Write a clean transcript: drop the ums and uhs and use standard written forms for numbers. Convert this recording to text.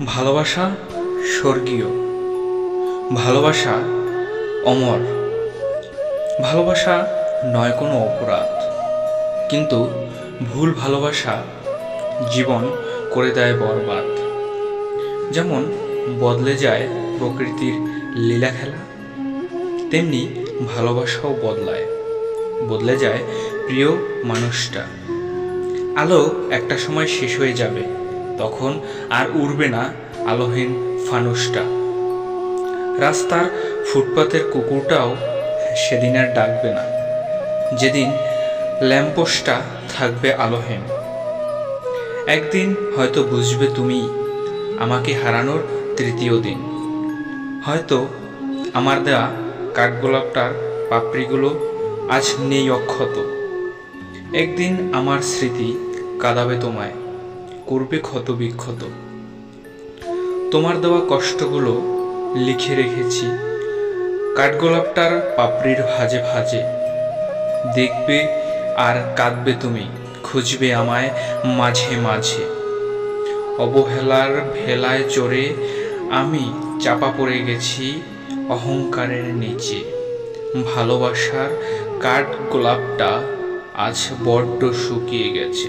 ভালোবাসা স্বর্গীয়, ভালোবাসা অমর, ভালোবাসা নয় কোনো অপরাধ, কিন্তু ভুল ভালোবাসা জীবন করে দেয় বরবাদ। যেমন বদলে যায় প্রকৃতির লীলা খেলা, তেমনি ভালোবাসাও বদলে যায় প্রিয় মানুষটা। আলো একটা সময় শেষ হয়ে যাবে, তখন আর উড়বে না আলোহীন ফানুসটা। রাস্তার ফুটপাতের কুকুরটাও সেদিন আর ডাকবে না, যেদিন ল্যাম্পপোস্টটা থাকবে আলোহীন। একদিন হয়তো বুঝবে তুমি আমাকে হারানোর তৃতীয় দিন। হয়তো আমার দেয়া কাঠগোলাপটার পাপড়িগুলো আজ নেই অক্ষত। একদিন আমার স্মৃতি কাঁদাবে তোমায়, করবে ক্ষত বিক্ষত। তোমার দেওয়া কষ্টগুলো লিখে রেখেছি কাঠগোলাপটার পাপড়ির ভাঁজে ভাঁজে। দেখবে আর কাঁদবে তুমি, খুঁজবে আমায় মাঝে মাঝে। অবহেলার ভেলায় চড়ে আমি চাপা পড়ে গেছি অহংকারের নিচে। ভালোবাসার কাঠগোলাপটা আজ বড্ড শুকিয়ে গেছে।